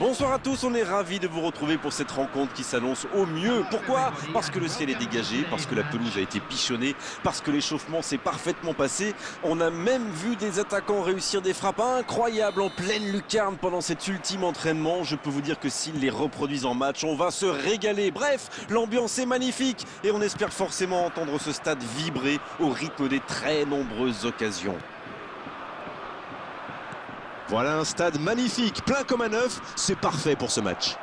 Bonsoir à tous, on est ravis de vous retrouver pour cette rencontre qui s'annonce au mieux. Pourquoi? Parce que le ciel est dégagé, parce que la pelouse a été pichonnée, parce que l'échauffement s'est parfaitement passé. On a même vu des attaquants réussir des frappes incroyables en pleine lucarne pendant cet ultime entraînement. Je peux vous dire que s'ils les reproduisent en match, on va se régaler. Bref, l'ambiance est magnifique et on espère forcément entendre ce stade vibrer au rythme des très nombreuses occasions. Voilà un stade magnifique, plein comme un œuf, c'est parfait pour ce match.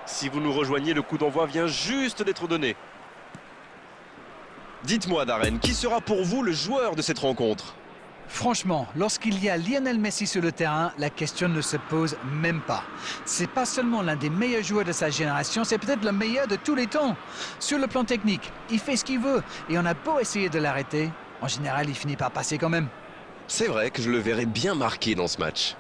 Si vous nous rejoignez, le coup d'envoi vient juste d'être donné. Dites-moi Darren, qui sera pour vous le joueur de cette rencontre? Franchement, lorsqu'il y a Lionel Messi sur le terrain, la question ne se pose même pas. C'est pas seulement l'un des meilleurs joueurs de sa génération, c'est peut-être le meilleur de tous les temps. Sur le plan technique, il fait ce qu'il veut et on a beau essayer de l'arrêter, en général, il finit par passer quand même. C'est vrai que je le verrai bien marqué dans ce match.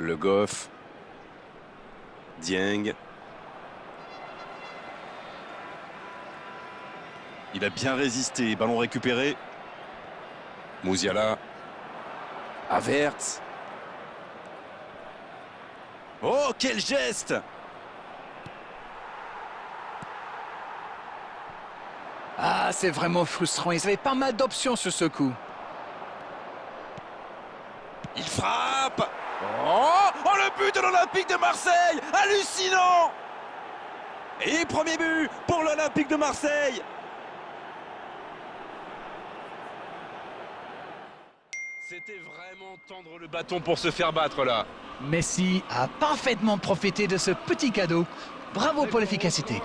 Le Goff. Dieng. Il a bien résisté. Ballon récupéré. Musiala. Havertz. Oh, quel geste! Ah, c'est vraiment frustrant, ils avaient pas mal d'options sur ce coup. Il frappe! Oh, le but de l'Olympique de Marseille! Hallucinant! Et premier but pour l'Olympique de Marseille! C'était vraiment tendre le bâton pour se faire battre là. Messi a parfaitement profité de ce petit cadeau. Bravo pour l'efficacité.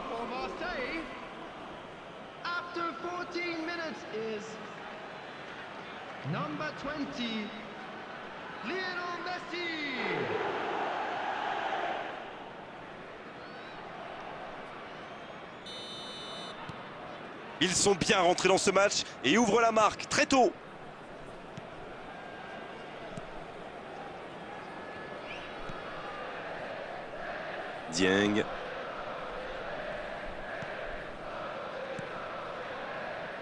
After 14 minutes is number 20, Lionel Messi. Ils sont bien rentrés dans ce match et ouvrent la marque très tôt. Dieng.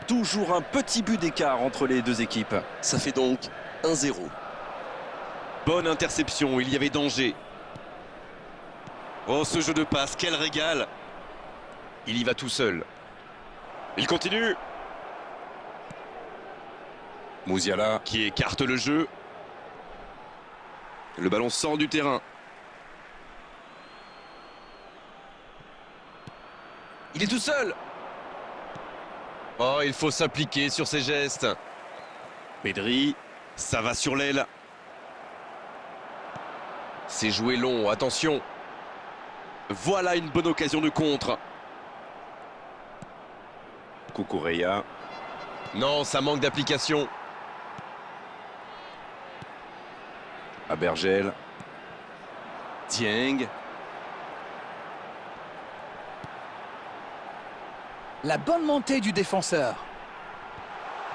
Toujours un petit but d'écart entre les deux équipes. Ça fait donc 1-0. Bonne interception, il y avait danger. Oh, ce jeu de passe, quel régal. Il y va tout seul. Il continue. Musiala qui écarte le jeu. Le ballon sort du terrain. Il est tout seul. Oh, il faut s'appliquer sur ses gestes. Pedri, ça va sur l'aile. C'est joué long, attention. Voilà une bonne occasion de contre. Cucurella. Non, ça manque d'application. Abergel. Dieng. La bonne montée du défenseur.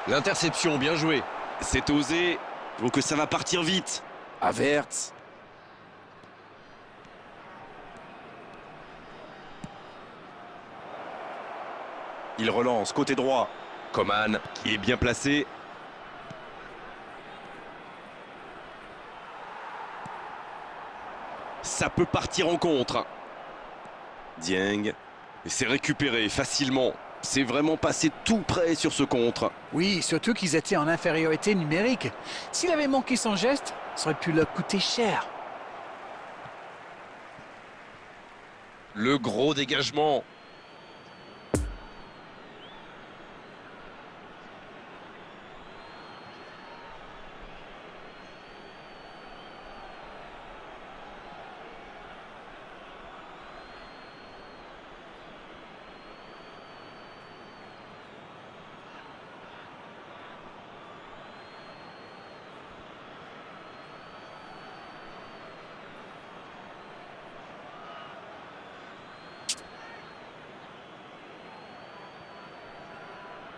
L'interception, bien joué. C'est osé, donc ça va partir vite. Havertz. Il relance côté droit. Coman qui est bien placé. Ça peut partir en contre. Dieng. Et c'est récupéré facilement. C'est vraiment passé tout près sur ce contre. Oui, surtout qu'ils étaient en infériorité numérique. S'il avait manqué son geste, ça aurait pu leur coûter cher. Le gros dégagement.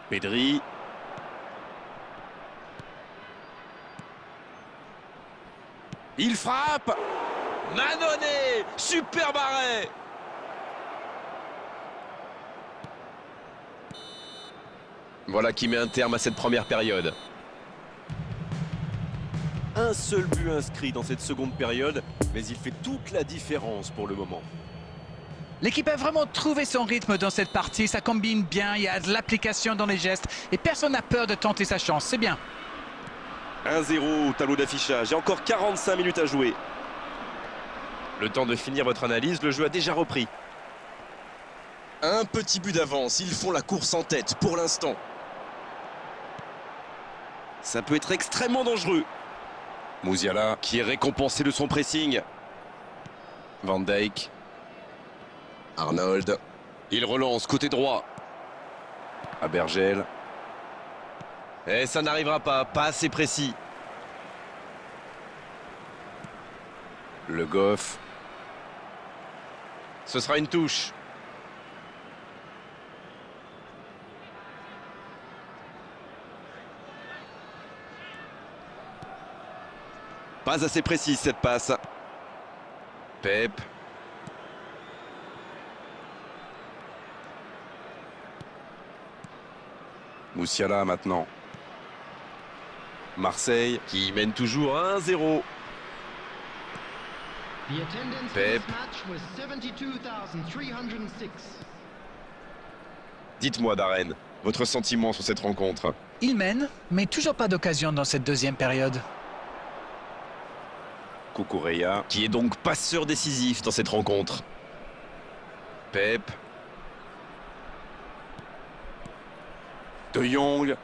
Pedri. Il frappe. Manonné. Super arrêt. Voilà qui met un terme à cette première période. Un seul but inscrit dans cette seconde période, mais il fait toute la différence pour le moment. L'équipe a vraiment trouvé son rythme dans cette partie. Ça combine bien, il y a de l'application dans les gestes. Et personne n'a peur de tenter sa chance, c'est bien. 1-0 au tableau d'affichage. Il y a encore 45 minutes à jouer. Le temps de finir votre analyse, le jeu a déjà repris. Un petit but d'avance, ils font la course en tête pour l'instant. Ça peut être extrêmement dangereux. Musiala qui est récompensé de son pressing. Van Dijk. Arnold. Il relance côté droit. Abergel. Et ça n'arrivera pas assez précis. Le Goff. Ce sera une touche. Pas assez précise cette passe. Pep. Musiala maintenant. Marseille qui mène toujours 1-0. Pep. Dites-moi Darren, votre sentiment sur cette rencontre. Il mène, mais toujours pas d'occasion dans cette deuxième période. Cucurella qui est donc passeur décisif dans cette rencontre. Pep. De Jong.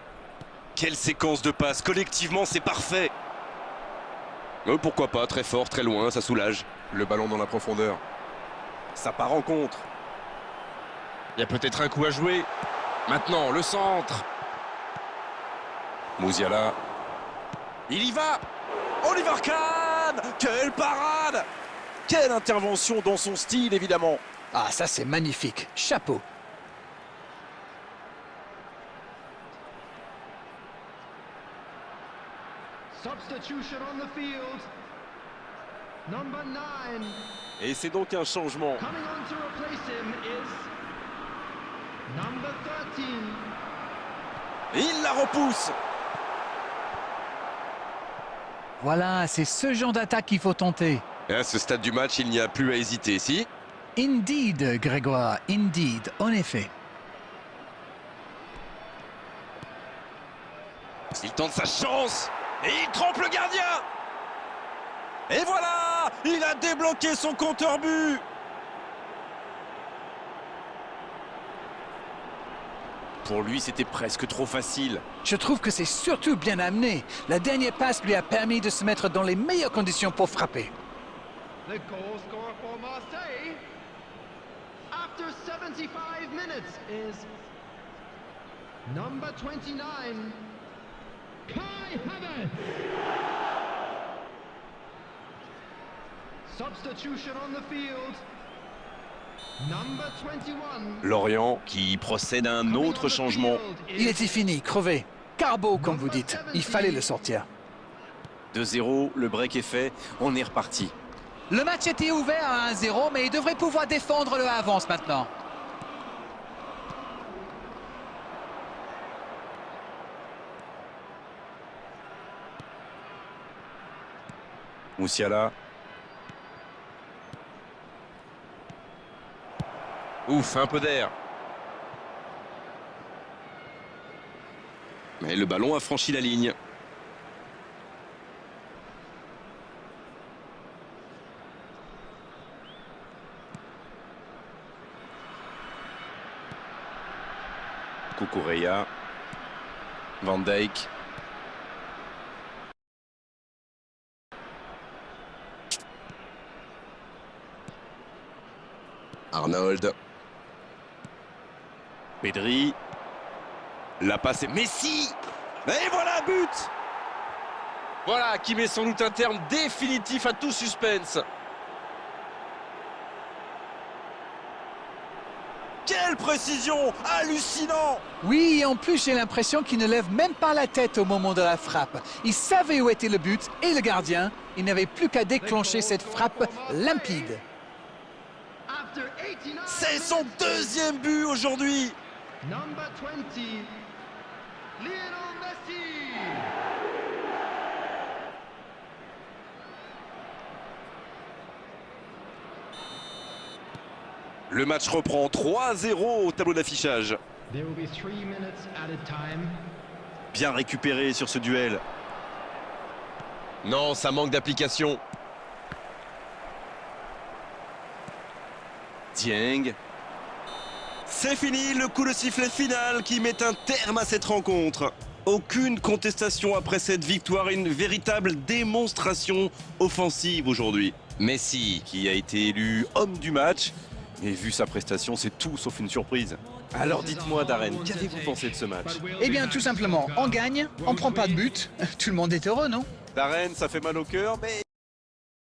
Quelle séquence de passes. Collectivement, c'est parfait. Pourquoi pas, très fort, très loin, ça soulage. Le ballon dans la profondeur. Ça part en contre. Il y a peut-être un coup à jouer. Maintenant, le centre. Musiala. Il y va. Oliver Kahn. Quelle parade. Quelle intervention dans son style, évidemment. Ah, ça c'est magnifique. Chapeau. Substitution on the field. Number 9. Et c'est donc un changement. Coming on to replace him is number 13. Il la repousse. Voilà, c'est ce genre d'attaque qu'il faut tenter. Et à ce stade du match, il n'y a plus à hésiter, si? Indeed, Grégoire, indeed, en effet. Il tente sa chance et il trompe le gardien. Et voilà, il a débloqué son compteur but. Pour lui, c'était presque trop facile. Je trouve que c'est surtout bien amené. La dernière passe lui a permis de se mettre dans les meilleures conditions pour frapper. The goal scorer for Marseille after 75 minutes is number 29, Kai Havertz. Substitution on the field. Number 21. Lorient qui procède à un autre changement. Il était fini, crevé. Carbo, comme vous dites. Il fallait le sortir. 2-0, le break est fait, on est reparti. Le match était ouvert à 1-0, mais il devrait pouvoir défendre le avance maintenant. Moussiala. Ouf, un peu d'air. Mais le ballon a franchi la ligne. Cucurella. Van Dijk. Arnold. Pedri. La passe est Messi. Et voilà, but. Voilà qui met sans doute un terme définitif à tout suspense. Quelle précision! Hallucinant! Oui, et en plus, j'ai l'impression qu'il ne lève même pas la tête au moment de la frappe. Il savait où était le but et le gardien. Il n'avait plus qu'à déclencher cette frappe limpide. C'est son deuxième but aujourd'hui! Number 20, Lionel Messi. Le match reprend 3-0 au tableau d'affichage. There will be 3 minutes added time. Bien récupéré sur ce duel. Non, ça manque d'application. Dieng. C'est fini, le coup de sifflet final qui met un terme à cette rencontre. Aucune contestation après cette victoire, une véritable démonstration offensive aujourd'hui. Messi qui a été élu homme du match. Et vu sa prestation, c'est tout sauf une surprise. Alors dites-moi, Darren, qu'avez-vous pensé de ce match? Eh bien, tout simplement, on gagne, on prend pas de but. Tout le monde est heureux, non? Darren, ça fait mal au cœur, mais